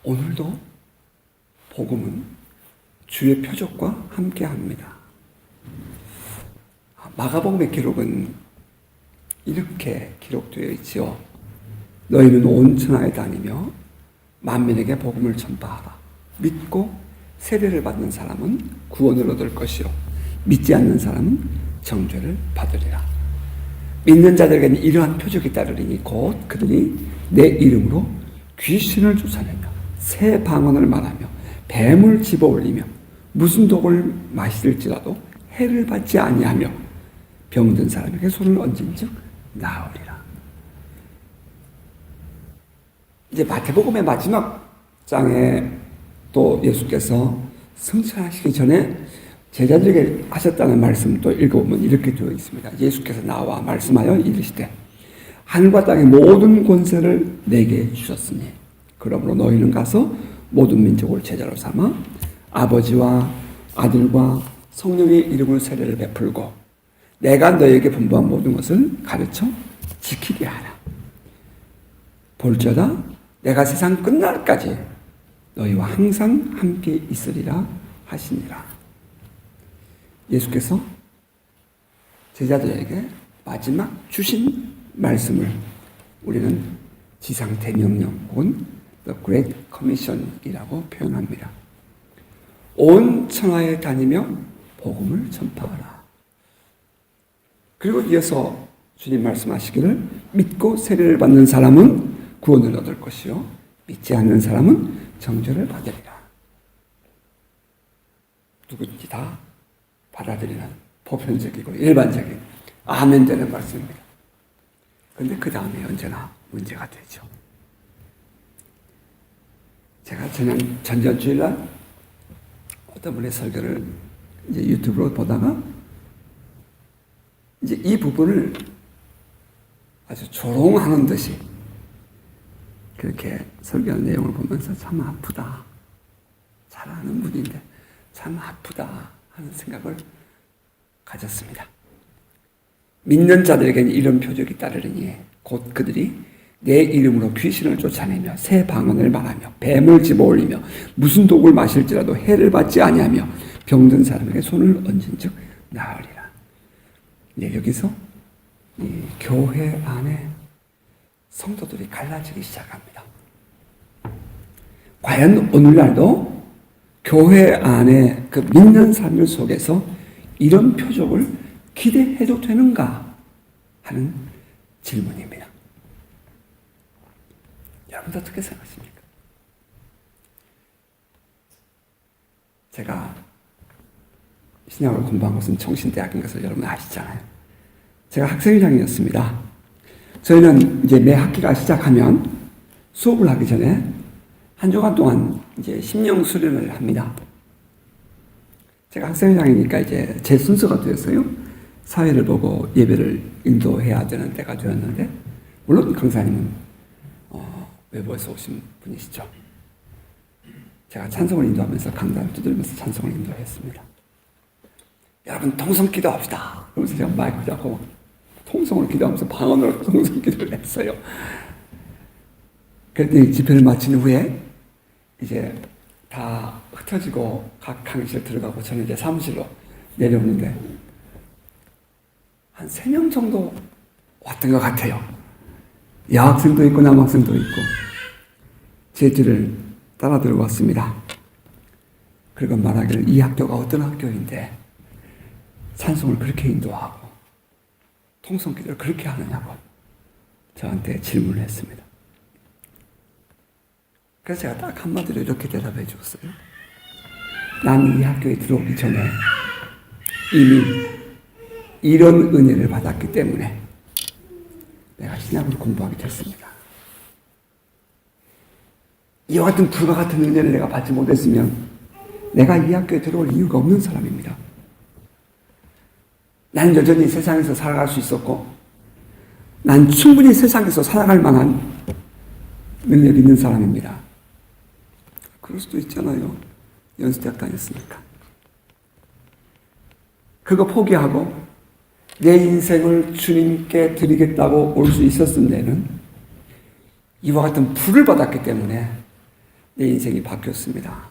오늘도 복음은 주의 표적과 함께합니다. 마가복음의 기록은 이렇게 기록되어 있지요. 너희는 온 천하에 다니며 만민에게 복음을 전파하라. 믿고 세례를 받는 사람은 구원을 얻을 것이요 믿지 않는 사람은 정죄를 받으리라. 믿는 자들에게는 이러한 표적이 따르리니 곧 그들이 내 이름으로 귀신을 쫓아내며 새 방언을 말하며 뱀을 집어올리며 무슨 독을 마실지라도 해를 받지 아니하며 병든 사람에게 손을 얹은즉 나으리라. 이제 마태복음의 마지막 장에 또 예수께서 승천하시기 전에 제자들에게 하셨다는 말씀도 읽어보면 이렇게 되어 있습니다. 예수께서 나와 말씀하여 이르시되 하늘과 땅의 모든 권세를 내게 주셨으니 그러므로 너희는 가서 모든 민족을 제자로 삼아 아버지와 아들과 성령의 이름으로 세례를 베풀고 내가 너희에게 분부한 모든 것을 가르쳐 지키게 하라. 볼지어다 내가 세상 끝날까지 너희와 항상 함께 있으리라 하시니라. 예수께서 제자들에게 마지막 주신 말씀을 우리는 지상 대명령 혹은 The Great Commission이라고 표현합니다. 온 천하에 다니며 복음을 전파하라. 그리고 이어서 주님 말씀하시기를 믿고 세례를 받는 사람은 구원을 얻을 것이요 믿지 않는 사람은 정죄를 받으리라. 누구든지 다 받아들이는 보편적이고 일반적인 아멘 되는 말씀입니다. 그런데 그 다음에 언제나 문제가 되죠. 제가 전주일날 어떤 분의 설교를 이제 유튜브로 보다가 이제 이 부분을 아주 조롱하는 듯이 그렇게 설교하는 내용을 보면서 참 아프다. 잘하는 분인데 참 아프다 하는 생각을 가졌습니다. 믿는 자들에게는 이런 표적이 따르리니 곧 그들이 내 이름으로 귀신을 쫓아내며 새 방언을 말하며 뱀을 집어올리며 무슨 독을 마실지라도 해를 받지 아니하며 병든 사람에게 손을 얹은즉 나으리라. 네, 여기서 이 교회 안에 성도들이 갈라지기 시작합니다. 과연 오늘날도 교회 안에 그 믿는 삶 속에서 이런 표적을 기대해도 되는가 하는 질문입니다. 여러분도 어떻게 생각하십니까? 제가 신학을 공부한 것은 청신대학인 것을 여러분 아시잖아요. 제가 학생회장이었습니다. 저희는 이제 매 학기가 시작하면 수업을 하기 전에 한 주간 동안 이제 심령 수련을 합니다. 제가 학생회장이니까 이제 제 순서가 되었어요. 사회를 보고 예배를 인도해야 되는 때가 되었는데, 물론 강사님은 외부에서 오신 분이시죠. 제가 찬송을 인도하면서 강단을 두드리면서 찬송을 인도했습니다. 여러분 통성 기도합시다. 그러면서 제가 마이크 잡고 통성으로 기도하면서 방언으로 통성 기도를 했어요. 그랬더니 집회를 마친 후에 이제 다 흩어지고 각 강의실 들어가고 저는 이제 사무실로 내려오는데 한 3명 정도 왔던 것 같아요. 여학생도 있고 남학생도 있고 제 뒤를 따라 들어왔습니다. 그리고 말하기를 이 학교가 어떤 학교인데 찬송을 그렇게 인도하고 통성기도를 그렇게 하느냐고 저한테 질문을 했습니다. 그래서 제가 딱 한마디로 이렇게 대답해 줬어요. 난 이 학교에 들어오기 전에 이미 이런 은혜를 받았기 때문에 내가 신학을 공부하게 됐습니다. 이와 같은 불과 같은 은혜를 내가 받지 못했으면 내가 이 학교에 들어올 이유가 없는 사람입니다. 나는 여전히 세상에서 살아갈 수 있었고 난 충분히 세상에서 살아갈 만한 능력이 있는 사람입니다. 그럴 수도 있잖아요. 연수대학 다녔으니까. 그거 포기하고 내 인생을 주님께 드리겠다고 올 수 있었던 데는 이와 같은 불을 받았기 때문에 내 인생이 바뀌었습니다.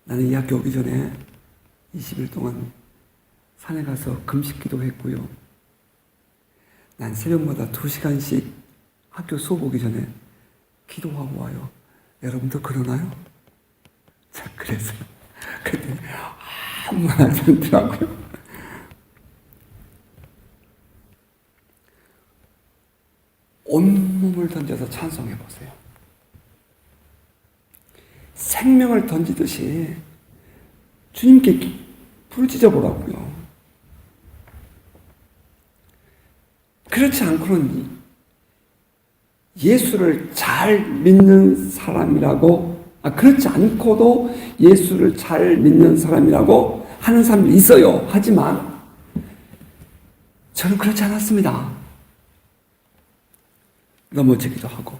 나는 이 학교 오기 전에 20일 동안 산에 가서 금식 기도했고요. 난 새벽마다 2시간씩 학교 수업 오기 전에 기도하고 와요. 여러분도 그러나요? 자, 그래서요. 그랬더니 아무 말 하지 않더라고요. 온몸을 던져서 찬송해 보세요. 생명을 던지듯이 주님께 부르짖어 보라고요. 그렇지 않고는 예수를 잘 믿는 사람이라고, 그렇지 않고도 예수를 잘 믿는 사람이라고 하는 사람이 있어요. 하지만 저는 그렇지 않았습니다. 넘어지기도 하고,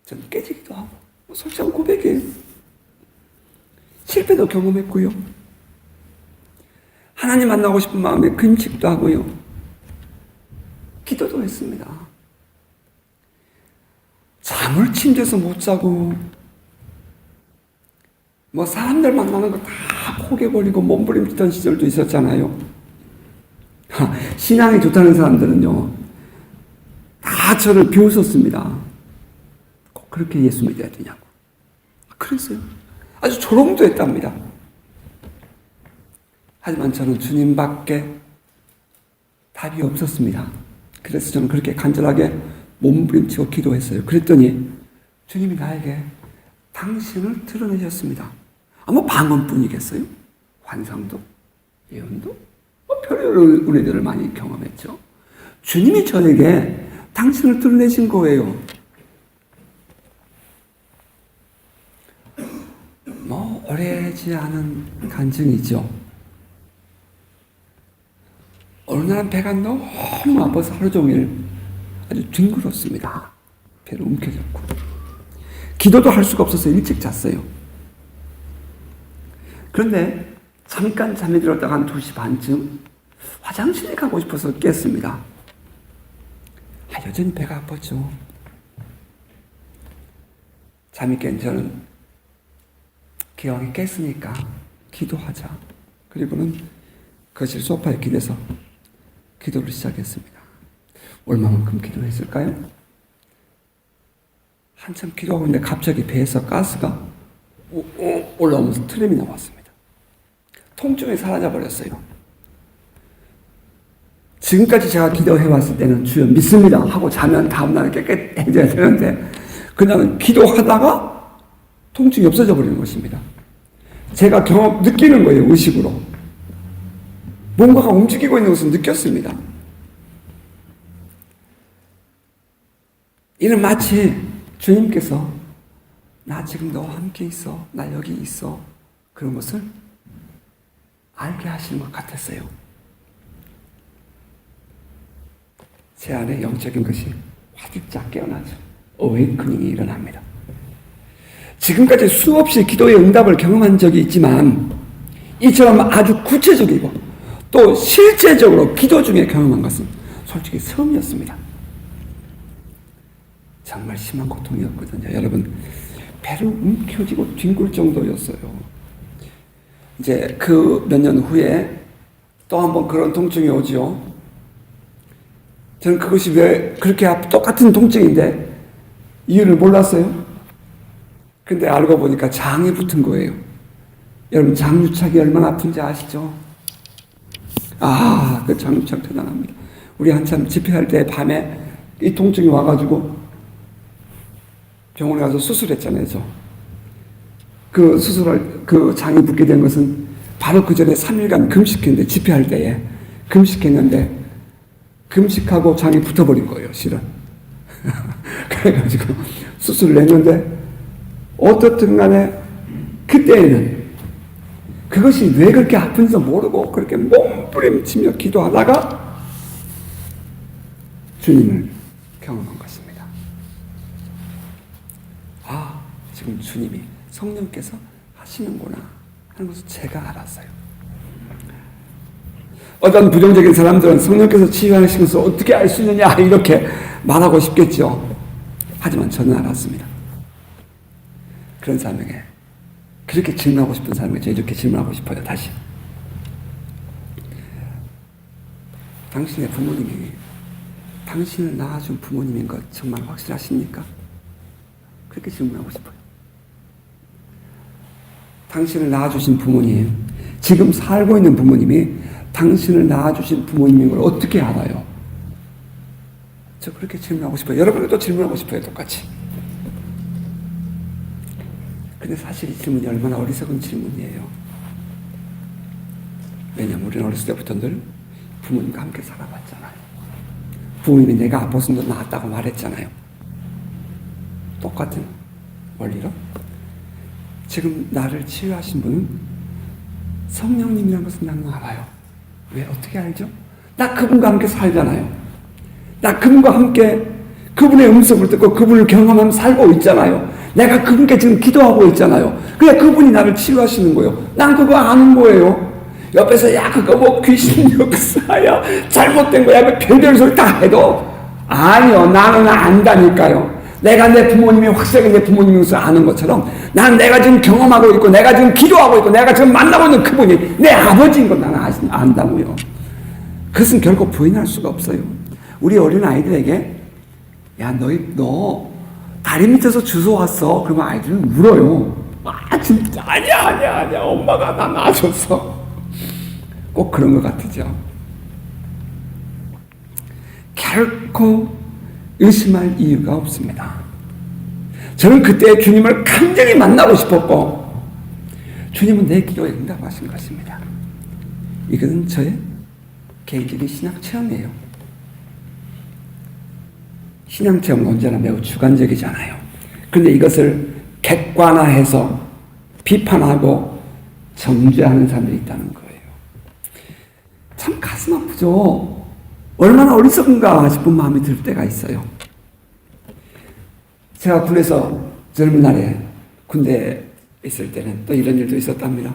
저는 깨지기도 하고, 솔직한 고백이에요. 실패도 경험했고요. 하나님 만나고 싶은 마음에 금식도 하고요. 기도도 했습니다. 잠을 침대에서 못 자고, 사람들 만나는 거 다 포기해버리고 몸부림치던 시절도 있었잖아요. 신앙이 좋다는 사람들은요, 다 저를 비웃었습니다. 꼭 그렇게 예수 믿어야 되냐고. 그랬어요. 아주 조롱도 했답니다. 하지만 저는 주님밖에 답이 없었습니다. 그래서 저는 그렇게 간절하게 몸부림치고 기도했어요. 그랬더니 주님이 나에게 당신을 드러내셨습니다. 방언뿐이겠어요? 환상도? 예언도? 별의별 은혜들을 많이 경험했죠. 주님이 저에게 당신을 드러내신 거예요. 오래지 않은 간증이죠. 어느 날은 배가 너무 아파서 하루 종일 아주 뒹굴었습니다. 배를 움켜잡고. 기도도 할 수가 없어서 일찍 잤어요. 그런데 잠깐 잠이 들었다가 한 2시 반쯤 화장실에 가고 싶어서 깼습니다. 여전히 배가 아팠죠. 잠이 깬 저는 기왕에 깼으니까 기도하자. 그리고는 거실 소파에 기대서 기도를 시작했습니다. 얼마만큼 기도했을까요? 한참 기도하고 있는데 갑자기 배에서 가스가 올라오면서 트림이 나왔습니다. 통증이 사라져버렸어요. 지금까지 제가 기도해왔을 때는 주여 믿습니다 하고 자면 다음날 깨끗해져야 되는데 그냥 기도하다가 통증이 없어져 버리는 것입니다. 제가 느끼는 거예요. 의식으로. 뭔가가 움직이고 있는 것을 느꼈습니다. 이는 마치 주님께서 나 지금 너와 함께 있어. 나 여기 있어. 그런 것을 알게 하시는 것 같았어요. 제 안에 영적인 것이 화들짝 깨어나죠. 어웨이크닝이 일어납니다. 지금까지 수없이 기도의 응답을 경험한 적이 있지만 이처럼 아주 구체적이고 또 실제적으로 기도 중에 경험한 것은 솔직히 처음이었습니다. 정말 심한 고통이었거든요. 여러분, 배를 움켜쥐고 뒹굴 정도였어요. 이제 그 몇 년 후에 또 한 번 그런 통증이 오죠. 저는 그것이 왜 그렇게 똑같은 통증인데 이유를 몰랐어요. 근데 알고 보니까 장이 붙은 거예요. 여러분, 장유착이 얼마나 아픈지 아시죠? 그 장유착 대단합니다. 우리 한참 집회할 때 밤에 이 통증이 와가지고 병원에 가서 수술했잖아요. 그 수술할, 그 장이 붙게 된 것은 바로 그 전에 3일간 금식했는데, 집회할 때에 금식했는데, 금식하고 장이 붙어버린 거예요, 실은. 그래가지고 수술을 했는데, 어떻든 간에 그때에는 그것이 왜 그렇게 아픈지도 모르고 그렇게 몸부림치며 기도하다가 주님을 경험한 것입니다. 지금 주님이 성령께서 하시는구나 하는 것을 제가 알았어요. 어떤 부정적인 사람들은 성령께서 치유하시는 것을 어떻게 알 수 있느냐 이렇게 말하고 싶겠죠. 하지만 저는 알았습니다. 그런 사명에 그렇게 질문하고 싶은 사람에게 이렇게 질문하고 싶어요. 다시. 당신의 부모님이 당신을 낳아준 부모님인 것 정말 확실하십니까? 그렇게 질문하고 싶어요. 당신을 낳아주신 부모님, 지금 살고 있는 부모님이 당신을 낳아주신 부모님인 걸 어떻게 알아요? 저 그렇게 질문하고 싶어요. 여러분들도 질문하고 싶어요. 똑같이. 근데 사실 이 질문이 얼마나 어리석은 질문이에요. 왜냐면 우리는 어렸을 때부터 늘 부모님과 함께 살아봤잖아요. 부모님이 내가 아파서 너 낳았다고 말했잖아요. 똑같은 원리로 지금 나를 치유하신 분은 성령님이라는 것을 나는 알아요. 왜? 어떻게 알죠? 나 그분과 함께 살잖아요. 나 그분과 함께 그분의 음성을 듣고 그분을 경험하면서 살고 있잖아요. 내가 그분께 지금 기도하고 있잖아요. 그래 그분이 나를 치유하시는 거예요. 난 그거 아는 거예요. 옆에서 야 그거 뭐 귀신 역사야 잘못된 거야 그 별별 소리 다 해도 아니요 나는 안다니까요. 내가 내 부모님이 확실하게 내 부모님인 것을 아는 것처럼 난 내가 지금 경험하고 있고 내가 지금 기도하고 있고 내가 지금 만나고 있는 그분이 내 아버지인 걸 나는 안다고요. 그것은 결코 부인할 수가 없어요. 우리 어린 아이들에게 야 너 다리 밑에서 주워 왔어. 그러면 아이들은 울어요. 아 진짜 아니야 엄마가 나 낳아줬어. 꼭 그런 것 같으죠. 결코 의심할 이유가 없습니다. 저는 그때 주님을 간절히 만나고 싶었고 주님은 내 기도에 응답하신 것입니다. 이것은 저의 개인적인 신앙 체험이에요. 신앙 체험은 언제나 매우 주관적이잖아요. 그런데 이것을 객관화해서 비판하고 정죄하는 사람들이 있다는 거예요. 참 가슴 아프죠. 얼마나 어리석은가 싶은 마음이 들 때가 있어요. 제가 군에서 젊은 날에 군대에 있을 때는 또 이런 일도 있었답니다.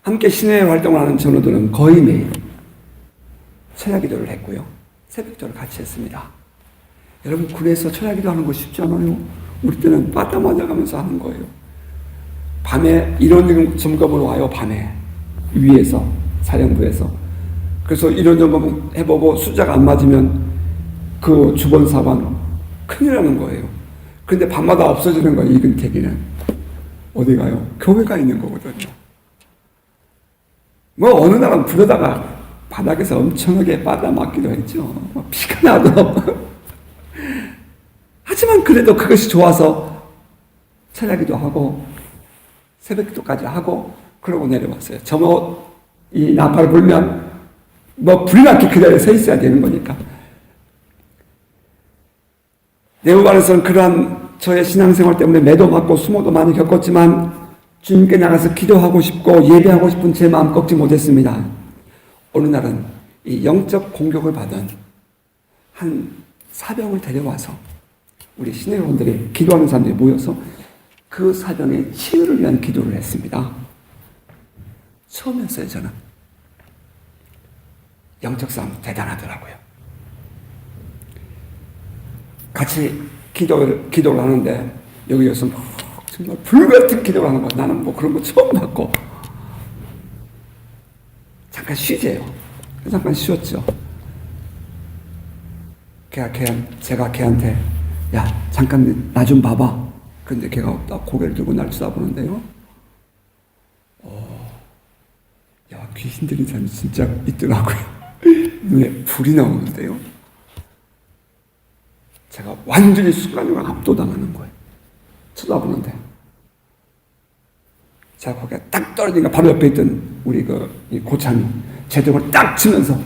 함께 신회 활동을 하는 전우들은 거의 매일 철야 기도를 했고요. 새벽 기도를 같이 했습니다. 여러분 군에서 철야 기도하는 거 쉽지 않아요. 우리 때는 빠따 맞아가면서 하는 거예요. 밤에 이론 점검으로 와요. 밤에 위에서 사령부에서. 그래서 이런 점검 해보고 숫자가 안 맞으면 그 주번 사관 큰일 나는 거예요. 근데 밤마다 없어지는 거예요. 이 근태기는. 어디 가요? 교회가 있는 거거든요. 뭐 어느 날은 부르다가 바닥에서 엄청나게 빠다 맞기도 했죠. 피가 나도. 하지만 그래도 그것이 좋아서 철야기도 하고 새벽기도까지 하고 그러고 내려왔어요. 이 나팔 불면 뭐 불이 났게 그 자리에 서 있어야 되는 거니까. 네오반에서는 그러한 저의 신앙생활 때문에 매도 맞고 수모도 많이 겪었지만 주님께 나가서 기도하고 싶고 예배하고 싶은 제 마음 꺾지 못했습니다. 어느 날은 이 영적 공격을 받은 한 사병을 데려와서 우리 신회원들이 기도하는 사람들이 모여서 그 사병의 치유를 위한 기도를 했습니다. 처음이었어요. 저는 영적 싸움 대단하더라고요. 같이 기도를 하는데 여기에서 막 정말 불같은 기도를 하는 거 나는 뭐 그런 거 처음 봤고 잠깐 쉬재요. 잠깐 쉬었죠. 제가 걔한테 야 잠깐 나 좀 봐봐. 근데 걔가 딱 고개를 들고 날 쳐다보는데요. 야 귀신 들린 사람이 진짜 있더라고요. 눈에 불이 나오는데요. 제가 완전히 순간적으로 압도당하는 거예요. 쳐다보는데 제가 거기에 딱 떨어지니까 바로 옆에 있던 우리 이 고참이 제 등을 딱 치면서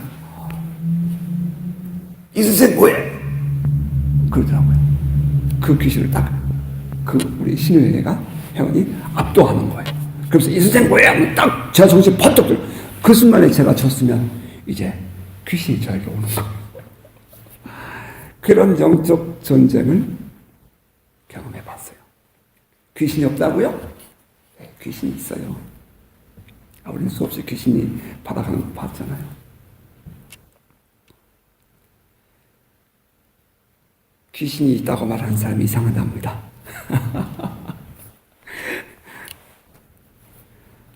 이 선생 뭐해? 그러더라고요. 그 귀신을 딱 우리 신우회가 회원이 압도하는 거예요. 그래서 이 선생 뭐해? 하면 딱 제가 정신 번쩍 들어. 그 순간에 제가 졌으면 이제 귀신이 저에게 오는 거예요. 그런 영적 전쟁을 경험해 봤어요. 귀신이 없다고요? 네, 귀신이 있어요. 우리는 수없이 귀신이 받아가는 거 봤잖아요. 귀신이 있다고 말하는 사람이 이상하답니다.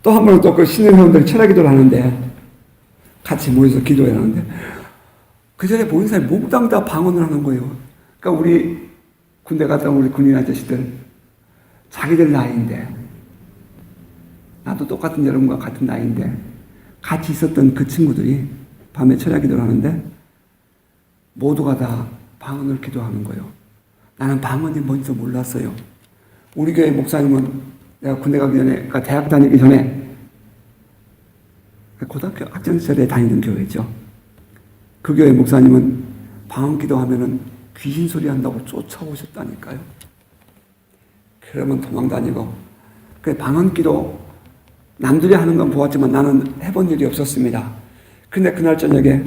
또 한 번은 또 그 신의 회원들이 철야 기도를 하는데 같이 모여서 기도해야 하는데 그 전에 모인 사람이 몽땅 다 방언을 하는 거예요. 그러니까 우리 군대 갔다 온 우리 군인 아저씨들 자기들 나이인데 나도 똑같은 여러분과 같은 나이인데 같이 있었던 그 친구들이 밤에 철야 기도를 하는데 모두가 다 방언을 기도하는 거예요. 나는 방언이 뭔지 몰랐어요. 우리 교회 목사님은 내가 군대 가기 전에, 그러니까 대학 다니기 전에 고등학교 학창시절에 다니던 교회죠. 그 교회 목사님은 방언 기도하면은 귀신 소리 한다고 쫓아오셨다니까요. 그러면 도망 다니고. 그 방언 기도 남들이 하는 건 보았지만 나는 해본 일이 없었습니다. 근데 그날 저녁에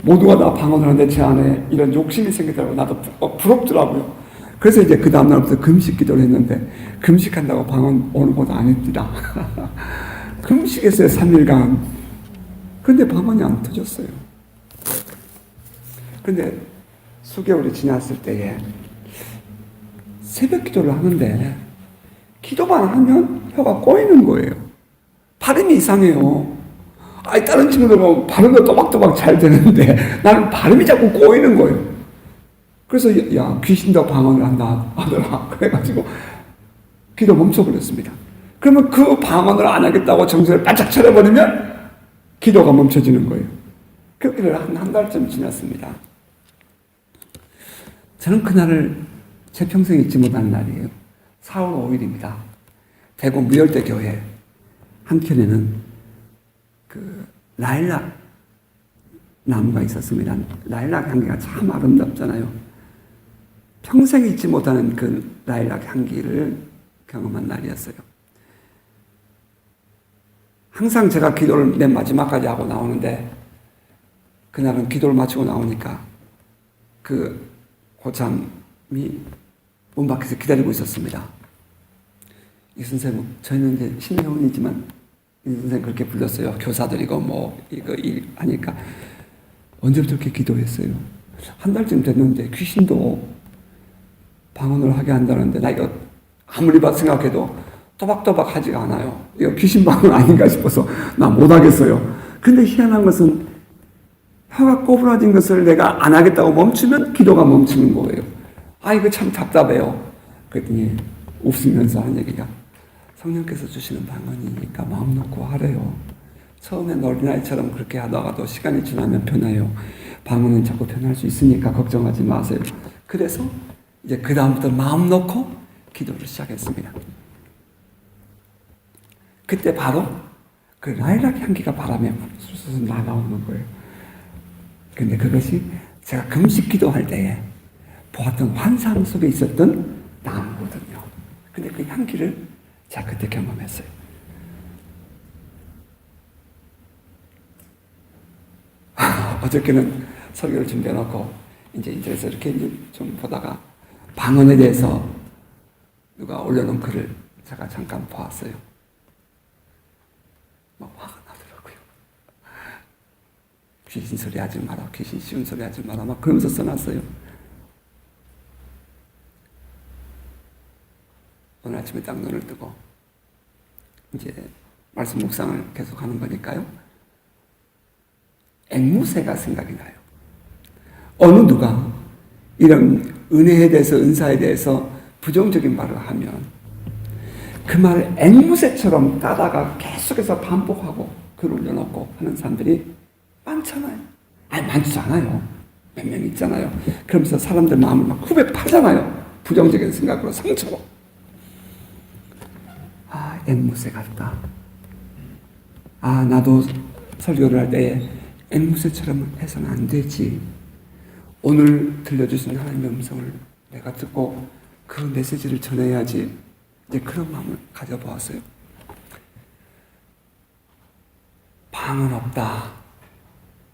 모두가 다 방언을 하는데 제 안에 이런 욕심이 생기더라고요. 나도 부럽더라고요. 그래서 이제 그 다음날부터 금식 기도를 했는데 금식한다고 방언 오는 것도 안 했더라. 금식했어요. 3일간. 근데 방언이 안 터졌어요. 근데 수개월이 지났을 때에 새벽 기도를 하는데 기도만 하면 혀가 꼬이는 거예요. 발음이 이상해요. 아니 다른 친구들은 발음도 또박또박 잘 되는데 나는 발음이 자꾸 꼬이는 거예요. 그래서 야 귀신도 방언을 한다 하더라. 그래가지고 기도 멈춰버렸습니다. 그러면 그 방언을 안 하겠다고 정신을 바짝 차려버리면 기도가 멈춰지는 거예요. 그렇게 한 달쯤 지났습니다. 저는 그날을 제 평생에 잊지 못하는 날이에요. 4월 5일입니다. 대구 무열대 교회 한켠에는 그 라일락 나무가 있었습니다. 라일락 향기가 참 아름답잖아요. 평생 잊지 못하는 그 라일락 향기를 경험한 날이었어요. 항상 제가 기도를 맨 마지막까지 하고 나오는데 그날은 기도를 마치고 나오니까 그 고참이 문 밖에서 기다리고 있었습니다. 이 선생님, 저희는 이제 신명원이지만 이 선생님 그렇게 불렀어요. 교사들이고 뭐 이거 일 하니까 언제부터 이렇게 기도했어요? 한 달쯤 됐는데 귀신도 방언을 하게 한다는데 나 이거 아무리 생각해도 또박또박 하지가 않아요. 이거 귀신 방언 아닌가 싶어서 나 못하겠어요. 근데 희한한 것은 혀가 꼬부라진 것을 내가 안 하겠다고 멈추면 기도가 멈추는 거예요. 아 이거 참 답답해요. 그랬더니 웃으면서 한 얘기가 성령께서 주시는 방언이니까 마음 놓고 하래요. 처음엔 어린아이처럼 그렇게 하다가도 시간이 지나면 변해요. 방언은 자꾸 변할 수 있으니까 걱정하지 마세요. 그래서 이제 그 다음부터 마음 놓고 기도를 시작했습니다. 그때 바로 그 라일락 향기가 바람에 술술 날아오는 거예요. 근데 그것이 제가 금식 기도할 때에 보았던 환상 속에 있었던 나무거든요. 근데 그 향기를 제가 그때 경험했어요. 어저께는 설교를 준비해놓고 이제 인터넷에서 이렇게 좀 보다가 방언에 대해서 누가 올려놓은 글을 제가 잠깐 보았어요. 막 화가 나더라고요. 귀신 소리 하지 마라, 귀신 쉬운 소리 하지 마라, 막 그러면서 써놨어요. 오늘 아침에 딱 눈을 뜨고 이제 말씀 묵상을 계속 하는 거니까요. 앵무새가 생각이 나요. 어느 누가 이런 은혜에 대해서 은사에 대해서 부정적인 말을 하면 그 말을 앵무새처럼 따다가 계속해서 반복하고 글 올려놓고 하는 사람들이 많잖아요. 아니 많지 않아요. 몇 명 있잖아요. 그러면서 사람들 마음을 막 후배 파잖아요. 부정적인 생각으로 상처로. 아 앵무새 같다. 아 나도 설교를 할 때에 앵무새처럼 해서는 안 되지. 오늘 들려주신 하나님의 음성을 내가 듣고 그 메시지를 전해야지. 이제 그런 마음을 가져보았어요. 방은 없다.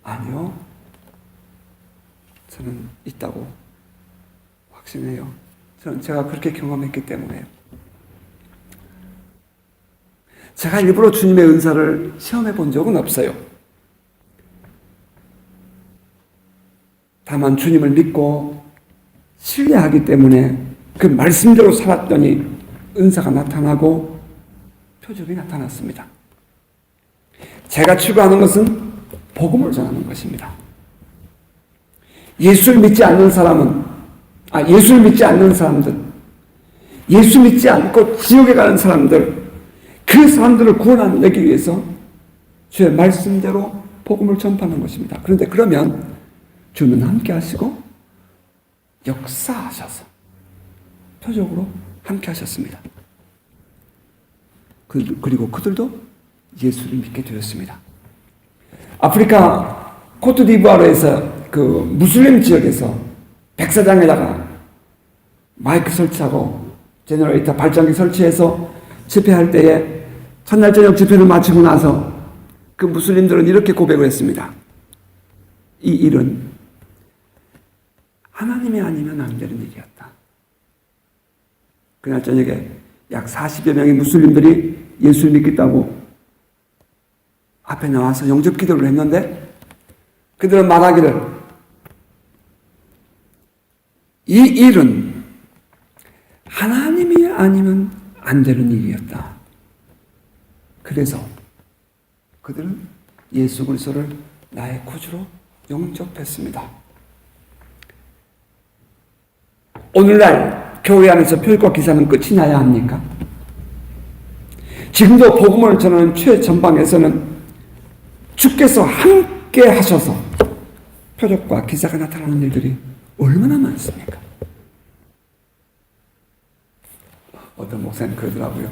아니요. 저는 있다고 확신해요. 저는 제가 그렇게 경험했기 때문에요. 제가 일부러 주님의 은사를 시험해 본 적은 없어요. 다만 주님을 믿고 신뢰하기 때문에 그 말씀대로 살았더니 은사가 나타나고 표적이 나타났습니다. 제가 추구하는 것은 복음을 전하는 것입니다. 예수를 믿지 않는 사람들, 예수 믿지 않고 지옥에 가는 사람들, 그 사람들을 구원하기 위해서 주의 말씀대로 복음을 전파하는 것입니다. 그런데 그러면 주는 함께 하시고 역사하셔서 표적으로 함께 하셨습니다. 그리고 그들도 예수를 믿게 되었습니다. 아프리카 코트디부아르에서 그 무슬림 지역에서 백사장에다가 마이크 설치하고 제너레이터 발전기 설치해서 집회할 때에 첫날 저녁 집회를 마치고 나서 그 무슬림들은 이렇게 고백을 했습니다. 이 일은 하나님이 아니면 안 되는 일이었다. 그날 저녁에 약 40여 명의 무슬림들이 예수를 믿겠다고 앞에 나와서 영접 기도를 했는데 그들은 말하기를 이 일은 하나님이 아니면 안 되는 일이었다. 그래서 그들은 예수 그리스도를 나의 구주로 영접했습니다. 오늘날 교회 안에서 표적과 기사는 끝이 나야 합니까? 지금도 복음을 전하는 최전방에서는 주께서 함께 하셔서 표적과 기사가 나타나는 일들이 얼마나 많습니까? 어떤 목사님 그러더라고요.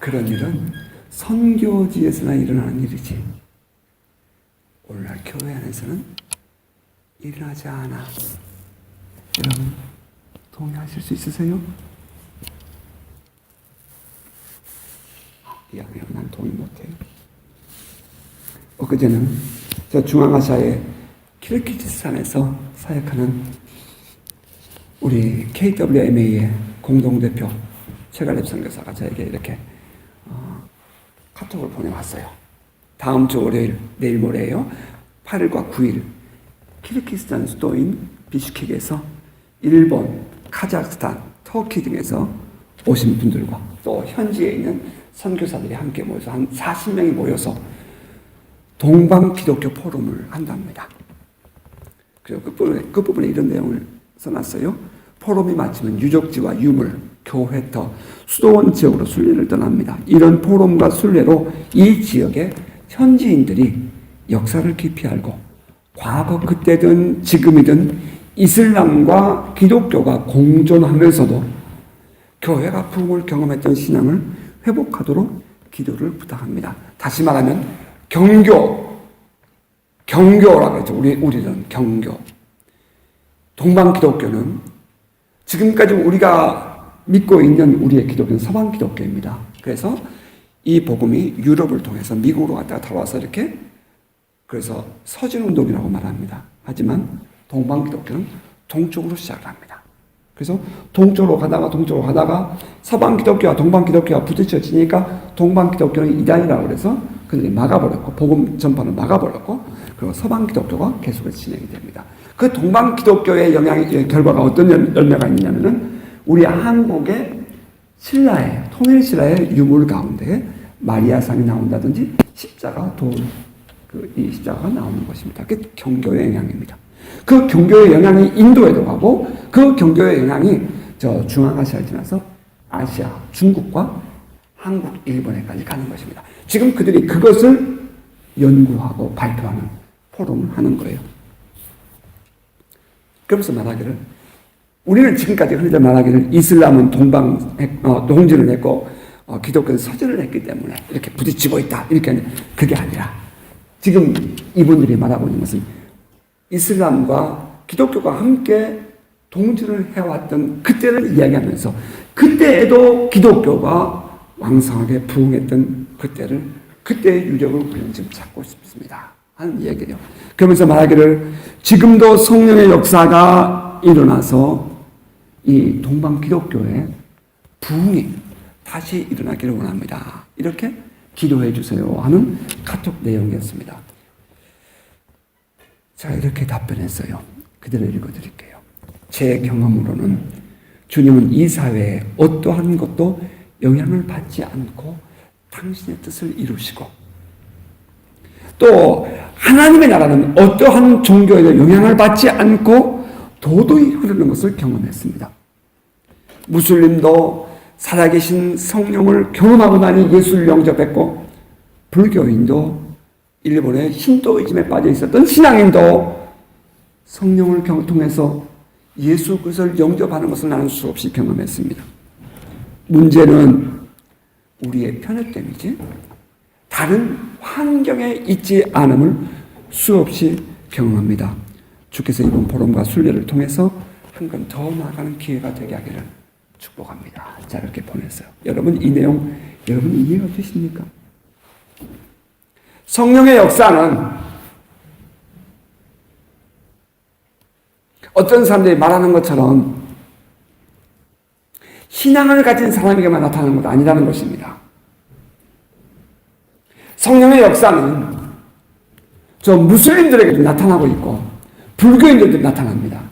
그런 일은 선교지에서나 일어나는 일이지 오늘날 교회 안에서는 일어나지 않아. 여러분 동의하실 수 있으세요? 이야기하면 난 동의 못해요. 엊그제는 저 중앙아시아의 키르기즈스탄에서 사역하는 우리 KWMA의 공동대표 최갈렙 선교사가 저에게 이렇게 카톡을 보내왔어요. 다음 주 월요일, 내일 모레예요. 8일과 9일 키르기스탄 수도인 비슈케크에서 일본, 카자흐스탄, 터키 등에서 오신 분들과 또 현지에 있는 선교사들이 함께 모여서 한 40명이 모여서 동방 기독교 포럼을 한답니다. 그리고 끝부분에 이런 내용을 써놨어요. 포럼이 마치면 유적지와 유물, 교회터, 수도원 지역으로 순례를 떠납니다. 이런 포럼과 순례로 이 지역의 현지인들이 역사를 깊이 알고 과거 그때든 지금이든 이슬람과 기독교가 공존하면서도 교회가 부흥을 경험했던 신앙을 회복하도록 기도를 부탁합니다. 다시 말하면 경교라고 그러죠. 우리는 경교. 동방 기독교는 지금까지 우리가 믿고 있는 우리의 기독교는 서방 기독교입니다. 그래서 이 복음이 유럽을 통해서 미국으로 왔다가 돌아와서 이렇게 그래서 서진운동이라고 말합니다. 하지만 동방 기독교는 동쪽으로 시작을 합니다. 그래서 동쪽으로 가다가 서방 기독교와 동방 기독교가 부딪혀지니까 동방 기독교는 이단이라고 그래서 그들이 막아버렸고 복음 전파를 막아버렸고 그리고 서방 기독교가 계속해서 진행이 됩니다. 그 동방 기독교의 결과가 어떤 열매가 있냐면은 우리 한국의 신라의 통일 신라의 유물 가운데 마리아상이 나온다든지 십자가 이 십자가가 나오는 것입니다. 그게 경교의 영향입니다. 그 경교의 영향이 인도에도 가고 그 경교의 영향이 저 중앙아시아를 지나서 아시아, 중국과 한국, 일본에까지 가는 것입니다. 지금 그들이 그것을 연구하고 발표하는 포럼을 하는 거예요. 그러면서 말하기를 우리는 지금까지 흔히들 말하기를 이슬람은 동진을 했고 기독교는 서진을 했기 때문에 이렇게 부딪히고 있다. 이렇게 하는 그게 아니라 지금 이분들이 말하고 있는 것은 이슬람과 기독교가 함께 동진을 해왔던 그때를 이야기하면서 그때에도 기독교가 왕성하게 부흥했던 그때의 유적을 우리는 지금 찾고 싶습니다. 하는 이야기예요. 그러면서 말하기를 지금도 성령의 역사가 일어나서 이 동방 기독교의 부흥이 다시 일어나기를 원합니다. 이렇게 기도해 주세요 하는 카톡 내용이었습니다. 자, 이렇게 답변했어요. 그대로 읽어드릴게요. 제 경험으로는 주님은 이 사회에 어떠한 것도 영향을 받지 않고 당신의 뜻을 이루시고 또 하나님의 나라는 어떠한 종교에도 영향을 받지 않고 도도히 흐르는 것을 경험했습니다. 무슬림도 살아계신 성령을 경험하고 나니 예수를 영접했고, 불교인도 일본의 신도이즘에 빠져 있었던 신앙인도 성령을 통해서 예수 그리스도를 영접하는 것을 나는 수없이 경험했습니다. 문제는 우리의 편협됨이지 다른 환경에 있지 않음을 수없이 경험합니다. 주께서 이번 포럼과 순례를 통해서 한 건 더 나아가는 기회가 되게 하기를 축복합니다. 자, 이렇게 보냈어요. 여러분, 이 내용 여러분 이해가 되십니까? 성령의 역사는 어떤 사람들이 말하는 것처럼 신앙을 가진 사람에게만 나타나는 것도 아니라는 것입니다. 성령의 역사는 저 무슬림들에게도 나타나고 있고 불교인들도 나타납니다.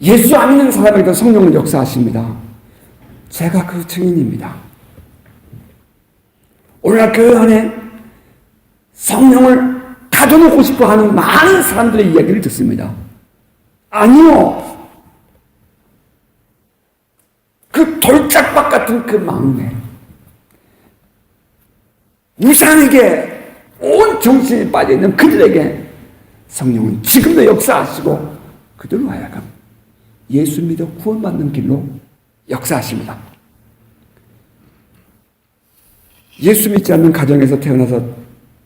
예수 안 믿는 사람에게도 성령은 역사하십니다. 제가 그 증인입니다. 오늘날 그 안에 성령을 가둬놓고 싶어 하는 많은 사람들의 이야기를 듣습니다. 아니요. 그 돌짝박 같은 그 마음에 우상에게 온 정신이 빠져있는 그들에게 성령은 지금도 역사하시고 그들로 하여금 예수 믿어 구원받는 길로 역사하십니다. 예수 믿지 않는 가정에서 태어나서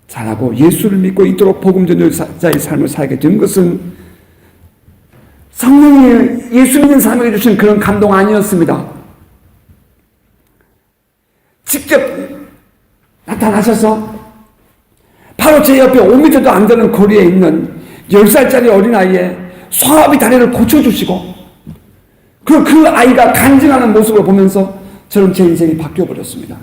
자라고 예수를 믿고 있도록 복음 전도자의 삶을 살게 된 것은 성령이 예수 믿는 사람에게 주신 그런 감동 아니었습니다. 직접 나타나셔서 바로 제 옆에 5m도 안 되는 거리에 있는 10살짜리 어린아이의 소아비 다리를 고쳐주시고 그 아이가 간증하는 모습을 보면서 저는 제 인생이 바뀌어버렸습니다.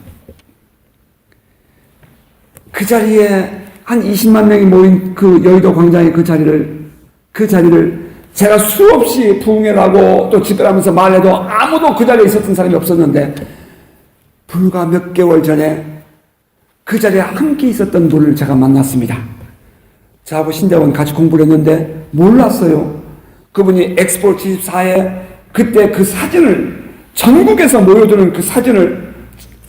그 자리에 한 20만 명이 모인 그 여의도 광장의 그 자리를 제가 수없이 부흥회를 하고 또 집회하면서 말해도 아무도 그 자리에 있었던 사람이 없었는데 불과 몇 개월 전에 그 자리에 함께 있었던 분을 제가 만났습니다. 저하고 신대원 같이 공부를 했는데 몰랐어요. 그분이 엑스포 74에 그때 그 사진을 전국에서 모여드는 그 사진을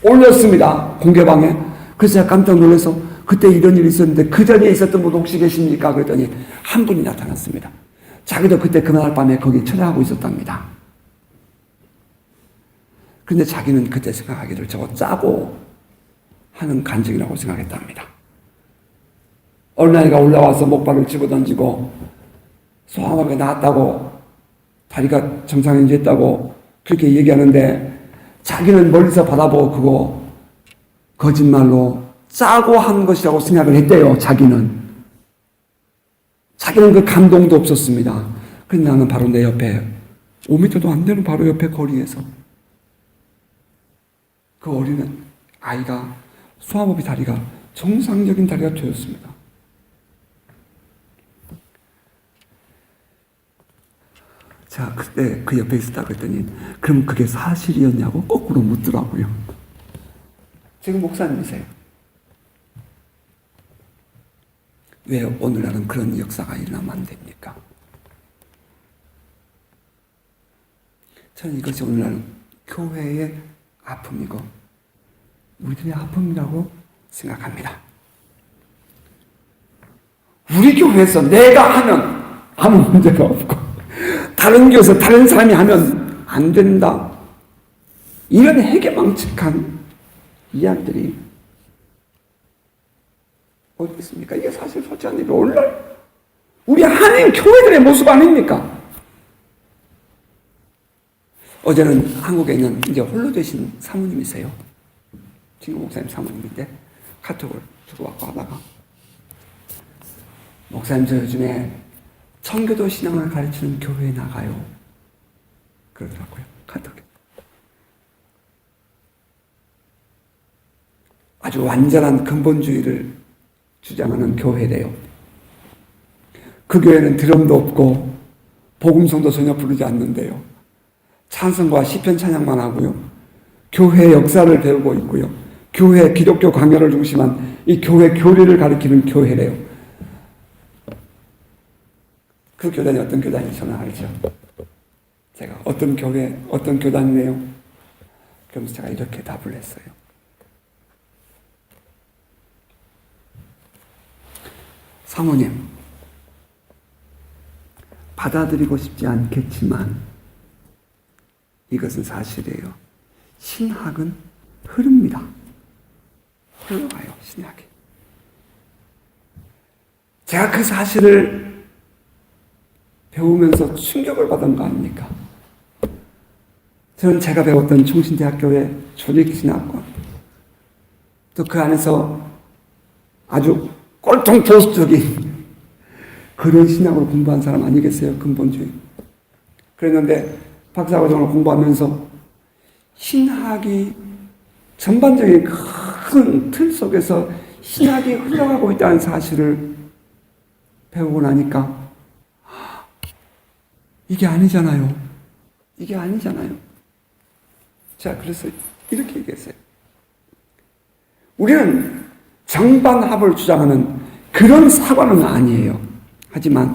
올렸습니다. 공개방에. 그래서 제가 깜짝 놀라서 그때 이런 일이 있었는데 그 자리에 있었던 분 혹시 계십니까? 그랬더니 한 분이 나타났습니다. 자기도 그때 그날 밤에 거기 철야하고 있었답니다. 그런데 자기는 그때 생각하기를 저거 짜고 하는 간증이라고 생각했답니다. 어린아이가 올라와서 목발을 집어던지고 소아마비가 나았다고 다리가 정상인지했다고 그렇게 얘기하는데 자기는 멀리서 바라보고 그거 거짓말로 짜고 한 것이라고 생각을 했대요. 자기는 그 감동도 없었습니다. 그런데 나는 바로 내 옆에 5m도 안 되는 바로 옆에 거리에서 그 어린 아이가 소아마비 다리가 정상적인 다리가 되었습니다. 자, 그때 그 옆에 있었다 그랬더니 그럼 그게 사실이었냐고 거꾸로 묻더라고요. 지금 목사님이세요. 왜 오늘날은 그런 역사가 일어나면 안 됩니까? 저는 이것이 오늘날 교회의 아픔이고 우리들의 아픔이라고 생각합니다. 우리 교회에서 내가 하면 아무 문제가 없고 다른 교회에서 다른 사람이 하면 안 된다. 이런 해괴망측한 이야기들이 어디 있습니까? 이게 사실 솔직한 일이 오늘날 우리 한인 교회들의 모습 아닙니까? 어제는 한국에 있는 이제 홀로 되신 사모님이세요. 진구 목사님 사모님인데 카톡을 주고받고 하다가 목사님 저 요즘에 청교도 신앙을 가르치는 교회에 나가요. 그러더라고요. 카톡에. 아주 완전한 근본주의를 주장하는 교회래요. 그 교회는 드럼도 없고 복음성도 전혀 부르지 않는데요. 찬송과 시편 찬양만 하고요. 교회 역사를 배우고 있고요. 교회, 기독교 강요를 중심한 이 교회 교리를 가리키는 교회래요. 그 교단이 어떤 교단인지 저는 알죠. 제가 어떤 교회, 어떤 교단이래요. 그러면서 제가 이렇게 답을 했어요. 사모님, 받아들이고 싶지 않겠지만 이것은 사실이에요. 신학은 흐릅니다. 흘러가요, 신학이. 제가 그 사실을 배우면서 충격을 받은 거 아닙니까? 저는 제가 배웠던 총신대학교의 조직신학과, 또 그 안에서 아주 꼴통 보수적인 그런 신학을 공부한 사람 아니겠어요? 근본주의. 그랬는데 박사과정을 공부하면서 신학이 전반적인 큰 틀 속에서 신학이 흘러가고 있다는 사실을 배우고 나니까 이게 아니잖아요. 이게 아니잖아요. 자, 그래서 이렇게 얘기했어요. 우리는 정반합을 주장하는 그런 사관은 아니에요. 하지만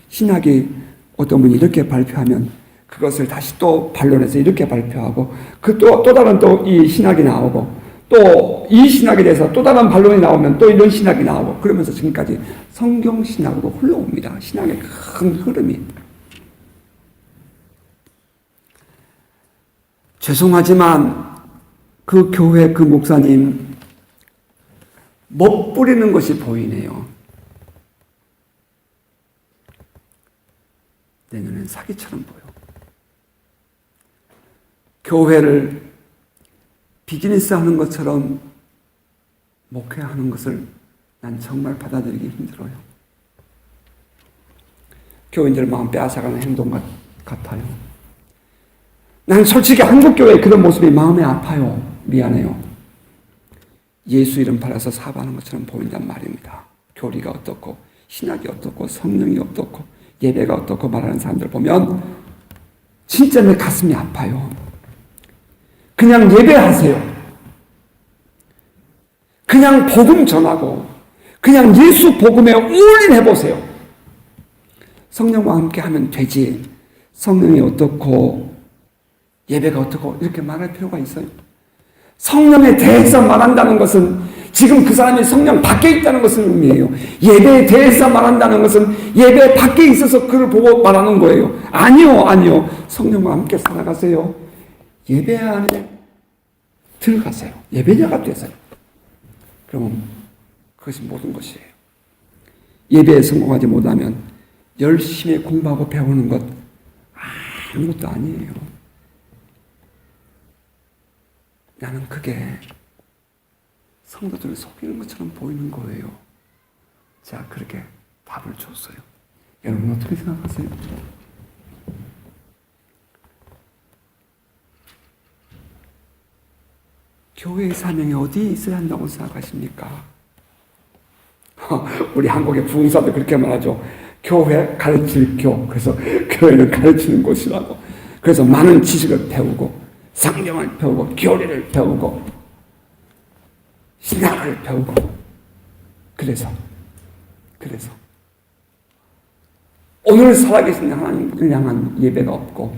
신학이 어떤 분이 이렇게 발표하면 그것을 다시 또 반론해서 이렇게 발표하고 그 또 다른 또 이 신학이 나오고 또 이 신학에 대해서 또 다른 반론이 나오면 또 이런 신학이 나오고 그러면서 지금까지 성경 신학으로 흘러옵니다. 신학의 큰 흐름이. 죄송하지만 그 교회 그 목사님 못 부리는 것이 보이네요. 내 눈엔 사기처럼 보여. 교회를 비즈니스 하는 것처럼 목회하는 것을 난 정말 받아들이기 힘들어요. 교인들 마음 빼앗아가는 행동 같아요. 난 솔직히 한국교회의 그런 모습이 마음이 아파요. 미안해요. 예수 이름 팔아서 사업하는 것처럼 보인단 말입니다. 교리가 어떻고 신학이 어떻고 성령이 어떻고 예배가 어떻고 말하는 사람들 보면 진짜 내 가슴이 아파요. 그냥 예배하세요. 그냥 복음 전하고 그냥 예수 복음에 올인해보세요. 성령과 함께 하면 되지. 성령이 어떻고 예배가 어떻고 이렇게 말할 필요가 있어요? 성령에 대해서 말한다는 것은 지금 그 사람이 성령 밖에 있다는 것을 의미해요. 예배에 대해서 말한다는 것은 예배 밖에 있어서 그를 보고 말하는 거예요. 아니요. 성령과 함께 살아가세요. 예배 안에 들어가세요. 예배자가 되세요. 그러면 그것이 모든 것이에요. 예배에 성공하지 못하면 열심히 공부하고 배우는 것 아무것도 아니에요. 나는 그게 성도들을 속이는 것처럼 보이는 거예요. 자, 그렇게 답을 줬어요. 여러분 어떻게 생각하세요? 교회의 사명이 어디에 있어야 한다고 생각하십니까? 우리 한국의 부흥사도 그렇게 말하죠. 교회 가르칠 교. 그래서 교회는 가르치는 곳이라고. 그래서 많은 지식을 배우고 성경을 배우고 교리를 배우고 신학을 배우고 그래서 오늘 살아계신 하나님을 향한 예배가 없고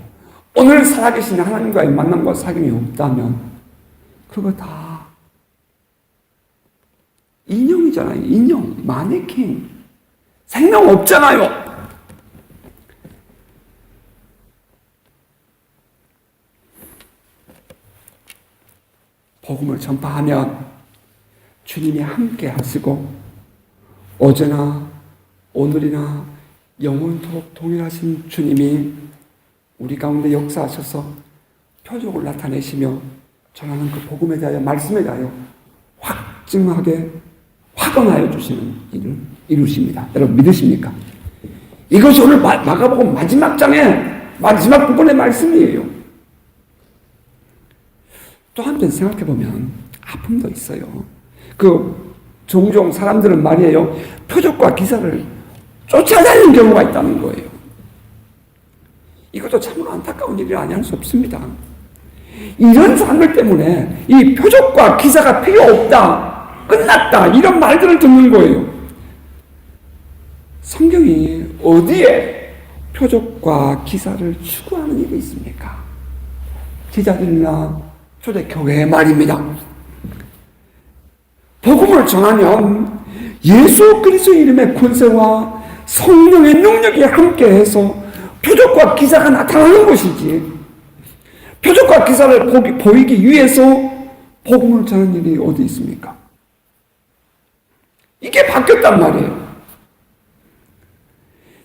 오늘 살아계신 하나님과의 만남과 사귐이 없다면 그거 다 인형이잖아요. 인형, 마네킹. 생명 없잖아요. 복음을 전파하면 주님이 함께 하시고 어제나 오늘이나 영원토록 동일하신 주님이 우리 가운데 역사하셔서 표적을 나타내시며 전하는 그 복음에 대하여 말씀에 대하여 확증하게 확언하여 주시는 일을 이루십니다. 여러분 믿으십니까? 이것이 오늘 마가복음 마지막 장의 마지막 부분의 말씀이에요. 또 한편 생각해보면 아픔도 있어요. 종종 사람들은 말이에요. 표적과 기사를 쫓아다니는 경우가 있다는 거예요. 이것도 참으로 안타까운 일이 아니할 수 없습니다. 이런 사람들 때문에 이 표적과 기사가 필요 없다, 끝났다, 이런 말들을 듣는 거예요. 성경이 어디에 표적과 기사를 추구하는 일이 있습니까? 제자들이나 초대교회의 말입니다. 복음을 전하면 예수 그리스도의 이름의 권세와 성령의 능력이 함께해서 표적과 기사가 나타나는 것이지, 표적과 기사를 보이기 위해서 복음을 전하는 일이 어디 있습니까? 이게 바뀌었단 말이에요.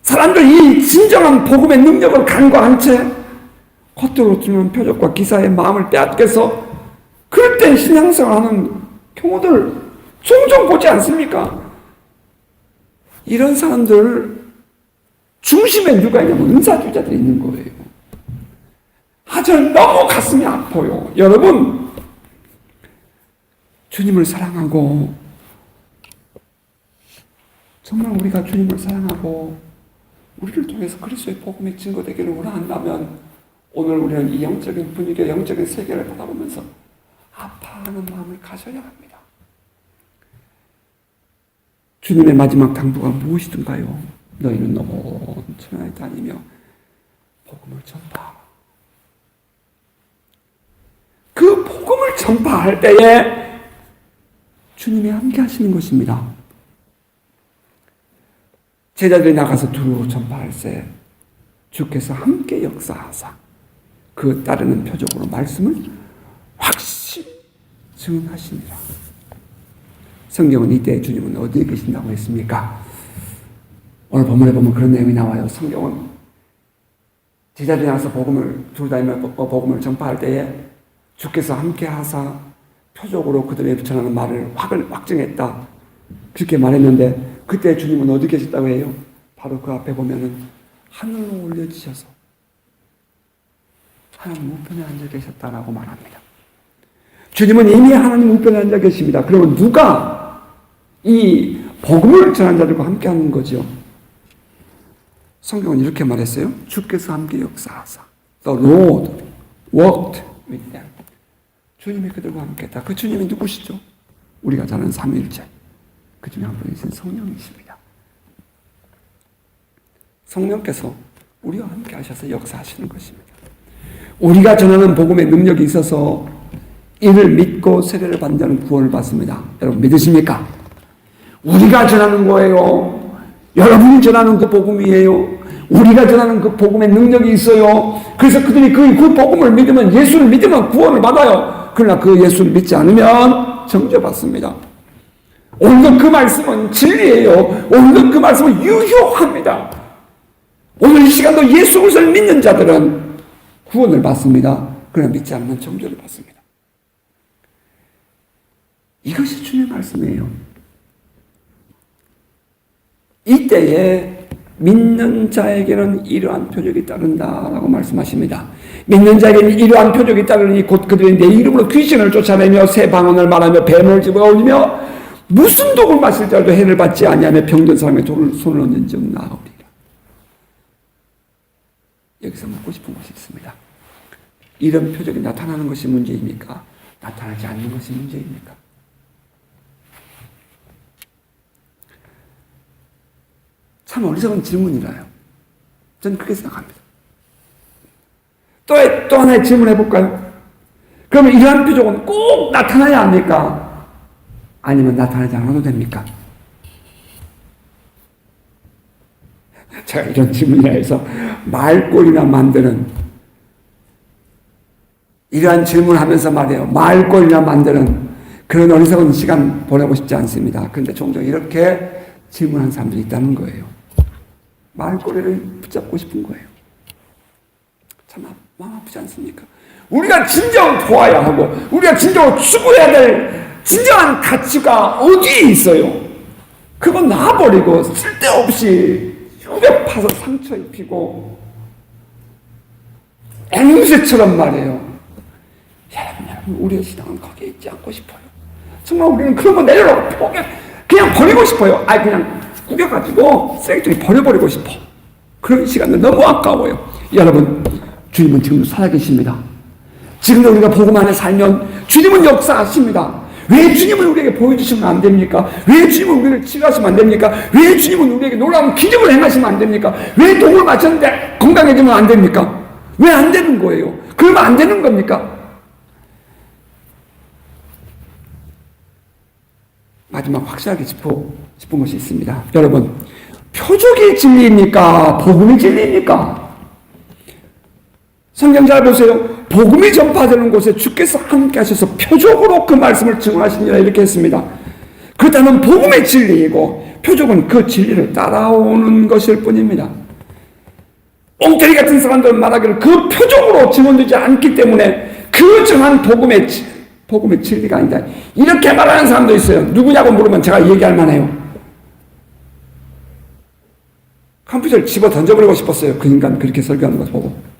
사람들이 진정한 복음의 능력을 간과한 채 겉으로 주는 표적과 기사의 마음을 빼앗겨서 그럴 때 신앙생활하는 경우들 종종 보지 않습니까? 이런 사람들 중심에 누가 있냐면 은사주의자들이 있는 거예요. 너무 가슴이 아파요. 여러분, 주님을 사랑하고, 정말 우리가 주님을 사랑하고 우리를 통해서 그리스도의 복음이 증거되기를 원한다면 오늘 우리는 이 영적인 분위기와 영적인 세계를 바라보면서 아파하는 마음을 가져야 합니다. 주님의 마지막 당부가 무엇이든가요? 너희는 온 천하에 다니며 복음을 전파하라. 그 복음을 전파할 때에 주님이 함께 하시는 것입니다. 제자들이 나가서 두루 전파할 때 주께서 함께 역사하사 그 따르는 표적으로 말씀을 확실히 증언하시니라. 성경은 이때 주님은 어디에 계신다고 했습니까? 오늘 본문에 보면 그런 내용이 나와요. 성경은 제자들이 나가서 복음을 두루 다니며 복음을 전파할 때에 주께서 함께 하사 표적으로 그들에게 전하는 말을 확증했다, 그렇게 말했는데 그때 주님은 어디 계셨다고 해요? 바로 그 앞에 보면은 하늘로 올려지셔서 하나님 우편에 앉아 계셨다라고 말합니다. 주님은 이미 하나님 우편에 앉아 계십니다. 그러면 누가 이 복음을 전한 자들과 함께 하는 거죠? 성경은 이렇게 말했어요. 주께서 함께 역사하사. The Lord walked with them. 주님이 그들과 함께 했다. 그 주님이 누구시죠? 우리가 잘 아는 삼위일체. 그 중에 한 분이신 성령이십니다. 성령께서 우리와 함께 하셔서 역사하시는 것입니다. 우리가 전하는 복음의 능력이 있어서 이를 믿고 세례를 받는 자는 구원을 받습니다. 여러분 믿으십니까? 우리가 전하는 거예요. 여러분이 전하는 그 복음이에요. 우리가 전하는 그 복음의 능력이 있어요. 그래서 그들이 그 복음을 믿으면, 예수를 믿으면 구원을 받아요. 그러나 그 예수를 믿지 않으면 정죄받습니다. 오늘도 그 말씀은 진리예요. 오늘도 그 말씀은 유효합니다. 오늘 이 시간도 예수 그리스도를 믿는 자들은 구원을 받습니다. 그러나 믿지 않으면 정죄를 받습니다. 이것이 주님의 말씀이에요. 이때에 믿는 자에게는 이러한 표적이 따른다라고 말씀하십니다. 믿는 자에게는 이러한 표적이 따르니 곧 그들이 내 이름으로 귀신을 쫓아내며 새 방언을 말하며 뱀을 집어올리며 무슨 독을 마실 자도 해를 받지 아니하며 병든 사람의 손을 얹은 즉 나으리라. 여기서 묻고 싶은 것이 있습니다. 이런 표적이 나타나는 것이 문제입니까? 나타나지 않는 것이 문제입니까? 참 어리석은 질문이라요. 저는 그렇게 생각합니다. 또 하나의 질문 해볼까요? 그러면 이러한 표적은 꼭 나타나야 합니까? 아니면 나타나지 않아도 됩니까? 제가 이런 질문이라 해서 말꼬리나 만드는, 이러한 질문을 하면서 말해요. 말꼬리나 만드는 그런 어리석은 시간 보내고 싶지 않습니다. 그런데 종종 이렇게 질문하는 사람들이 있다는 거예요. 말꼬리를 붙잡고 싶은 거예요. 참 마음 아프지 않습니까? 우리가 진정 보아야 하고 우리가 진정으로 추구해야 될 진정한 가치가 어디에 있어요? 그거 놔버리고 쓸데없이 후벼 파서 상처 입히고 앵무새처럼 말해요. 여러분, 우리의 신앙은 거기에 있지 않고 싶어요. 정말 우리는 그런 거 내려놓고 그냥 버리고 싶어요. 그냥 꾸겨가지고 쓰레기통에 버려버리고 싶어. 그런 시간은 너무 아까워요. 여러분, 주님은 지금도 살아계십니다. 지금도 우리가 복음 안에 살면 주님은 역사하십니다. 왜 주님은 우리에게 보여주시면 안 됩니까? 왜 주님은 우리를 치료하시면 안 됩니까? 왜 주님은 우리에게 놀라운 기적을 행하시면 안 됩니까? 왜 독을 맞췄는데 건강해지면 안 됩니까? 왜 안 되는 거예요? 그러면 안 되는 겁니까? 마지막 확실하게 짚은 것이 있습니다. 여러분, 표적이 진리입니까? 복음이 진리입니까? 성경 잘 보세요. 복음이 전파되는 곳에 주께서 함께 하셔서 표적으로 그 말씀을 증언하시니라 이렇게 했습니다. 그렇다면 복음의 진리이고 표적은 그 진리를 따라오는 것일 뿐입니다. 엉터리 같은 사람들은 말하기를 그 표적으로 증언되지 않기 때문에 그 정한 복음의 진리가 아니다. 이렇게 말하는 사람도 있어요. 누구냐고 물으면 제가 얘기할 만해요. 컴퓨터를 집어 던져버리고 싶었어요. 그 인간 그렇게 설교하는 거 보고.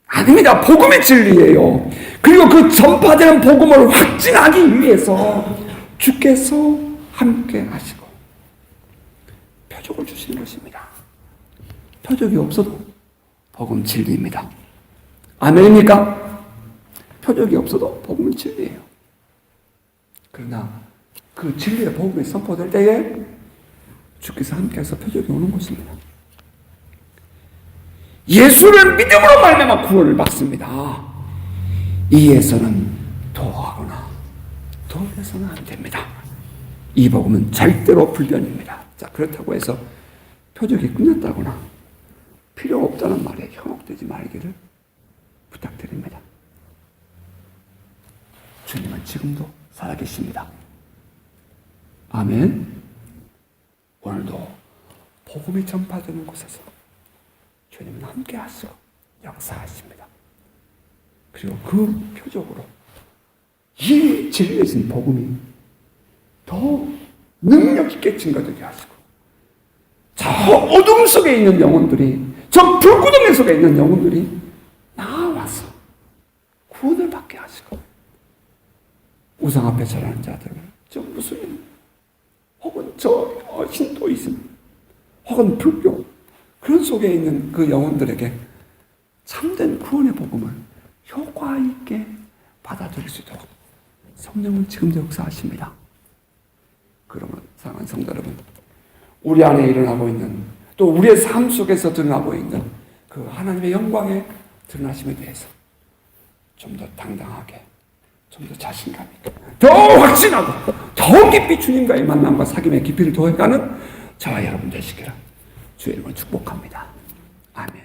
아닙니다. 복음의 진리예요. 그리고 그 전파되는 복음을 확진하기 위해서 주께서 함께 하시고 표적을 주시는 것입니다. 표적이 없어도 복음 진리입니다. 아멘입니까? 표적이 없어도 복음은 진리예요. 그러나 그 진리의 복음이 선포될 때에 주께서 함께해서 표적이 오는 것입니다. 예수를 믿음으로 말미암아 구원을 받습니다. 이에서는 도하거나 도해서는 안 됩니다. 이 복음은 절대로 불변입니다. 자, 그렇다고 해서 표적이 끝났다거나 필요 없다는 말에 현혹되지 말기를 부탁드립니다. 주님은 지금도 살아계십니다. 아멘. 오늘도 복음이 전파되는 곳에서 주님은 함께 하시고 역사하십니다. 그리고 그 표적으로 이 진리이신 복음이 더 능력 있게 증거되게 하시고 저 어둠 속에 있는 영혼들이 저 불구덩이 속에 있는 영혼들이 나와서 구원을 받게 하시고 우상 앞에 절하는 자들을 저 무슬림 혹은 저 힌두이즘 혹은 불교 그런 속에 있는 그 영혼들에게 참된 구원의 복음을 효과 있게 받아들일 수 있도록 성령은 지금도 역사하십니다. 그러면 사랑하는 성도 여러분, 우리 안에 일어나고 있는 또 우리의 삶 속에서 드러나고 있는 그 하나님의 영광의 드러나심에 대해서 좀 더 당당하게 좀 더 자신감 있게 더 확신하고 더 깊이 주님과의 만남과 사귐의 깊이를 더해가는 저와 여러분 되시기를 주의 이름으로 축복합니다. 아멘.